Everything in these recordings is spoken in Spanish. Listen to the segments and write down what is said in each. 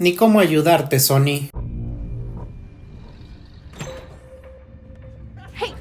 Ni cómo ayudarte, Sony. Hey,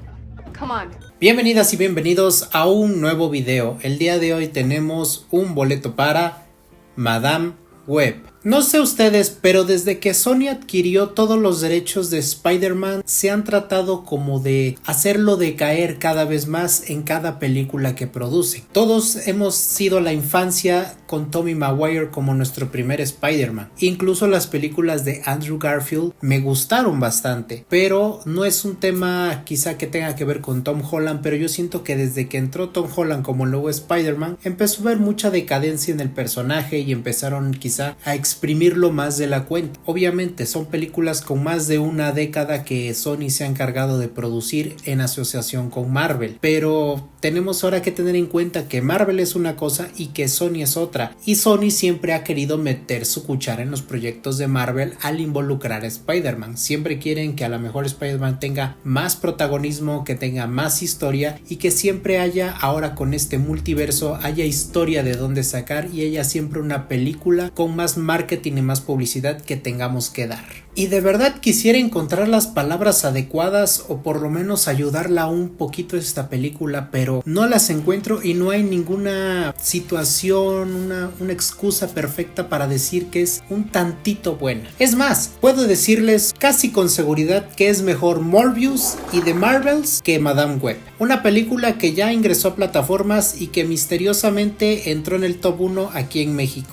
come on. Bienvenidas y bienvenidos a un nuevo video. El día de hoy tenemos un boleto para Madame Web. No sé ustedes, pero desde que Sony adquirió todos los derechos de Spider-Man, se han tratado como de hacerlo decaer cada vez más en cada película que produce. Todos hemos sido la infancia con Tobey Maguire como nuestro primer Spider-Man. Incluso las películas de Andrew Garfield me gustaron bastante, pero no es un tema quizá que tenga que ver con Tom Holland, pero yo siento que desde que entró Tom Holland como nuevo Spider-Man, empezó a ver mucha decadencia en el personaje y empezaron quizá a exprimirlo más de la cuenta. Obviamente son películas con más de una década que Sony se ha encargado de producir en asociación con Marvel, pero tenemos ahora que tener en cuenta que Marvel es una cosa y que Sony es otra, y Sony siempre ha querido meter su cuchara en los proyectos de Marvel al involucrar a Spider-Man. Siempre quieren que a lo mejor Spider-Man tenga más protagonismo, que tenga más historia y que siempre haya, ahora con este multiverso, haya historia de dónde sacar y haya siempre una película con más marketing y más publicidad que tengamos que dar. Y de verdad quisiera encontrar las palabras adecuadas o por lo menos ayudarla un poquito a esta película, pero no las encuentro y no hay ninguna situación, una excusa perfecta para decir que es un tantito buena. Es más, puedo decirles casi con seguridad que es mejor Morbius y The Marvels que Madame Web. Una película que ya ingresó a plataformas y que misteriosamente entró en el top 1 aquí en México.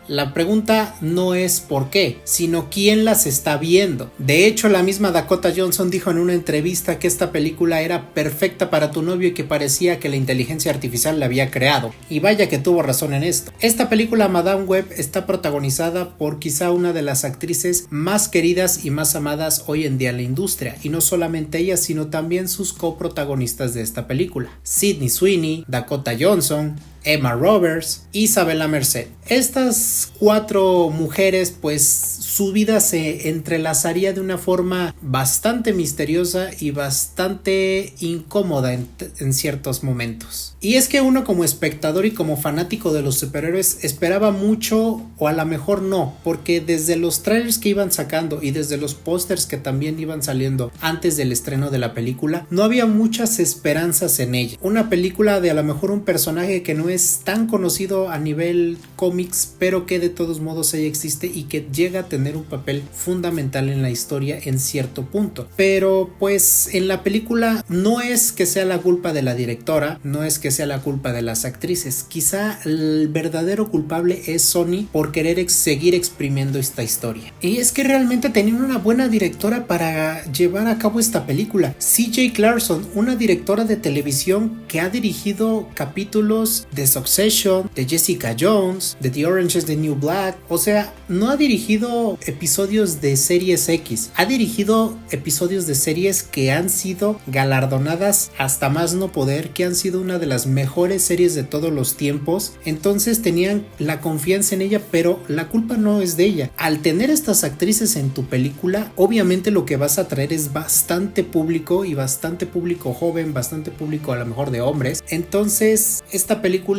La pregunta no es por qué, sino quién las está viendo. De hecho, la misma Dakota Johnson dijo en una entrevista que esta película era perfecta para tu novio y que parecía que la inteligencia artificial la había creado. Y vaya que tuvo razón en esto. Esta película Madame Web está protagonizada por quizá una de las actrices más queridas y más amadas hoy en día en la industria. Y no solamente ella, sino también sus coprotagonistas de esta película. Sydney Sweeney, Dakota Johnson, Emma Roberts, Isabella Merced. Estas cuatro mujeres, pues su vida se entrelazaría de una forma bastante misteriosa y bastante incómoda en ciertos momentos. Y es que uno como espectador y como fanático de los superhéroes esperaba mucho, o a lo mejor no, porque desde los trailers que iban sacando y desde los pósters que también iban saliendo antes del estreno de la película, no había muchas esperanzas en ella. Una película de a lo mejor un personaje que no es tan conocido a nivel cómics, pero que de todos modos ahí existe y que llega a tener un papel fundamental en la historia en cierto punto. Pero pues en la película no es que sea la culpa de la directora, no es que sea la culpa de las actrices, quizá el verdadero culpable es Sony por querer seguir exprimiendo esta historia. Y es que realmente tenían una buena directora para llevar a cabo esta película. CJ Clarkson, una directora de televisión que ha dirigido capítulos de Succession, de Jessica Jones, de The Orange is the New Black. O sea, no ha dirigido episodios de series X, ha dirigido episodios de series que han sido galardonadas hasta más no poder, que han sido una de las mejores series de todos los tiempos. Entonces tenían la confianza en ella, pero la culpa no es de ella. Al tener estas actrices en tu película, obviamente lo que vas a traer es bastante público y bastante público joven, bastante público a lo mejor de hombres. Entonces esta película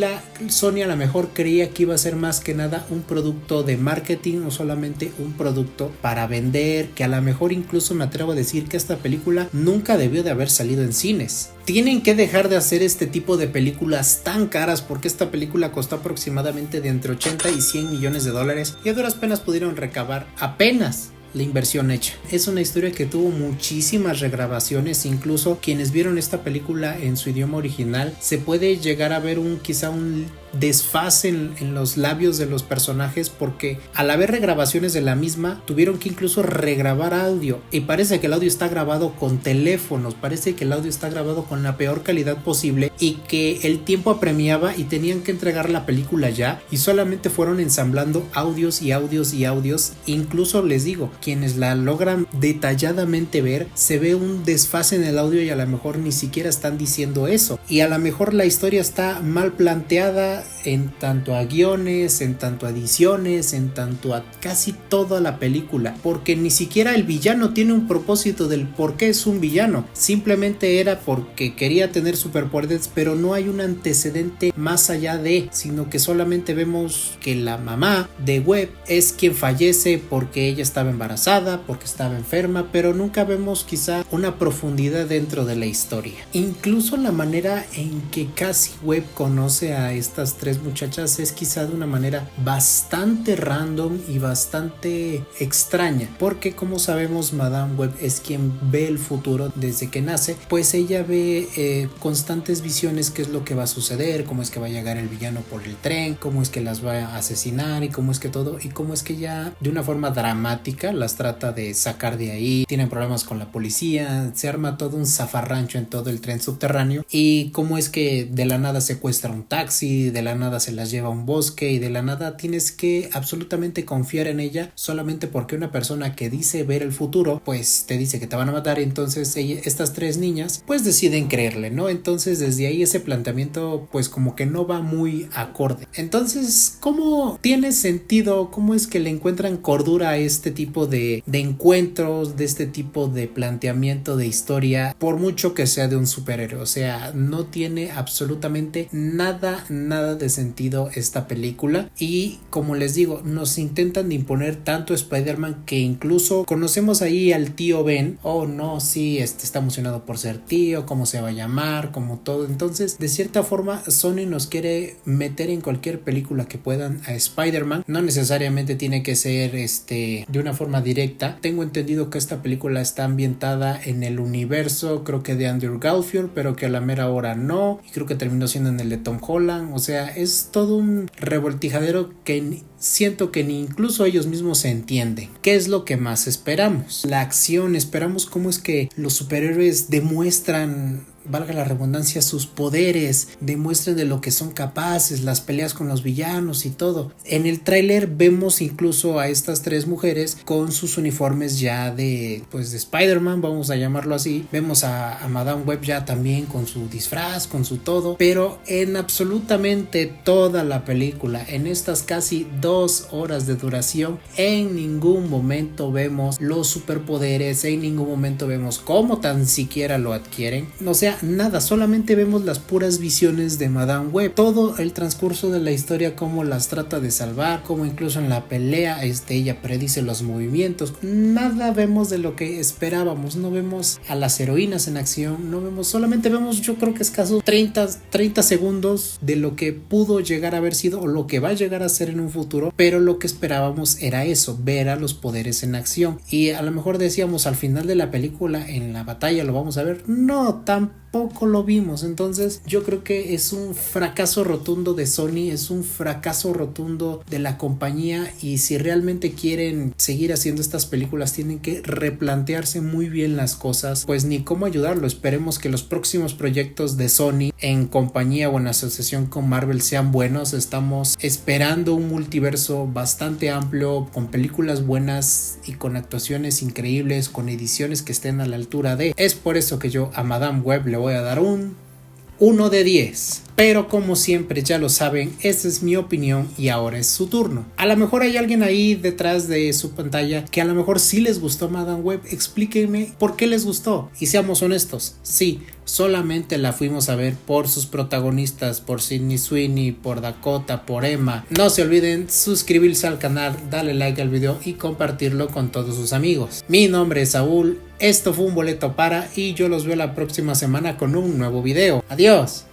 Sony a lo mejor creía que iba a ser más que nada un producto de marketing, o solamente un producto para vender, que a lo mejor incluso me atrevo a decir que esta película nunca debió de haber salido en cines. Tienen que dejar de hacer este tipo de películas tan caras, porque esta película costó aproximadamente de entre 80 y 100 millones de dólares y a duras penas pudieron recabar apenas la inversión hecha. Es una historia que tuvo muchísimas regrabaciones, incluso quienes vieron esta película en su idioma original se puede llegar a ver quizá un desfase en los labios de los personajes, porque al haber regrabaciones de la misma tuvieron que incluso regrabar audio y parece que el audio está grabado con teléfonos, parece que el audio está grabado con la peor calidad posible y que el tiempo apremiaba y tenían que entregar la película ya y solamente fueron ensamblando audios y audios y audios. Incluso les digo, quienes la logran detalladamente ver, se ve un desfase en el audio y a lo mejor ni siquiera están diciendo eso, y a lo mejor la historia está mal planteada, en tanto a guiones, en tanto a ediciones, en tanto a casi toda la película, porque ni siquiera el villano tiene un propósito del por qué es un villano, simplemente era porque quería tener superpoderes, pero no hay un antecedente más allá de, sino que solamente vemos que la mamá de Webb es quien fallece porque ella estaba embarazada, porque estaba enferma, pero nunca vemos quizá una profundidad dentro de la historia. Incluso la manera en que Cassie Webb conoce a estas tres muchachas es quizá de una manera bastante random y bastante extraña, porque como sabemos Madame Webb es quien ve el futuro desde que nace, pues ella ve constantes visiones qué es lo que va a suceder, cómo es que va a llegar el villano por el tren, cómo es que las va a asesinar y cómo es que todo, y cómo es que ya de una forma dramática las trata de sacar de ahí, tienen problemas con la policía, se arma todo un zafarrancho en todo el tren subterráneo, y cómo es que de la nada secuestra un taxi, de la nada se las lleva a un bosque y de la nada tienes que absolutamente confiar en ella solamente porque una persona que dice ver el futuro pues te dice que te van a matar, y entonces estas tres niñas pues deciden creerle, ¿no? Entonces desde ahí ese planteamiento pues como que no va muy acorde. Entonces, ¿cómo tiene sentido? ¿Cómo es que le encuentran cordura a este tipo de encuentros, de este tipo de planteamiento de historia, por mucho que sea de un superhéroe? O sea, no tiene absolutamente nada de sentido esta película, y como les digo, nos intentan de imponer tanto Spider-Man que incluso conocemos ahí al tío Ben. Oh no, sí, está emocionado por ser tío, cómo se va a llamar, como todo. Entonces de cierta forma Sony nos quiere meter en cualquier película que puedan a Spider-Man, no necesariamente tiene que ser de una forma directa. Tengo entendido que esta película está ambientada en el universo, creo que de Andrew Garfield, pero que a la mera hora no, y creo que terminó siendo en el de Tom Holland. O sea, es todo un revoltijadero que siento que ni incluso ellos mismos se entienden. ¿Qué es lo que más esperamos? La acción, esperamos cómo es que los superhéroes demuestran, valga la redundancia, sus poderes, demuestren de lo que son capaces, las peleas con los villanos y todo. En el tráiler vemos incluso a estas tres mujeres con sus uniformes ya de Spider-Man, vamos a llamarlo así. Vemos a Madame Webb ya también con su disfraz, con su todo, pero en absolutamente toda la película, en estas casi 2 horas de duración, en ningún momento vemos los superpoderes, en ningún momento vemos cómo tan siquiera lo adquieren. O sea, nada, solamente vemos las puras visiones de Madame Webb, todo el transcurso de la historia, cómo las trata de salvar, cómo incluso en la pelea ella predice los movimientos. Nada vemos de lo que esperábamos, no vemos a las heroínas en acción, no vemos, solamente vemos, yo creo que escasos 30 segundos de lo que pudo llegar a haber sido o lo que va a llegar a ser en un futuro, pero lo que esperábamos era eso, ver a los poderes en acción. Y a lo mejor decíamos al final de la película, en la batalla lo vamos a ver, no, tampoco lo vimos. Entonces yo creo que es un fracaso rotundo de Sony, es un fracaso rotundo de la compañía, y si realmente quieren seguir haciendo estas películas tienen que replantearse muy bien las cosas, pues ni cómo ayudarlo. Esperemos que los próximos proyectos de Sony en compañía o en asociación con Marvel sean buenos. Estamos esperando un multiverso bastante amplio, con películas buenas y con actuaciones increíbles, con ediciones que estén a la altura de. Es por eso que yo a Madame Webb le voy a dar un 1 de 10. Pero como siempre ya lo saben, esa es mi opinión y ahora es su turno. A lo mejor hay alguien ahí detrás de su pantalla que a lo mejor sí les gustó Madame Webb. Explíquenme por qué les gustó. Y seamos honestos, sí, solamente la fuimos a ver por sus protagonistas, por Sydney Sweeney, por Dakota, por Emma. No se olviden suscribirse al canal, darle like al video y compartirlo con todos sus amigos. Mi nombre es Saúl, esto fue un boleto para, y yo los veo la próxima semana con un nuevo video. Adiós.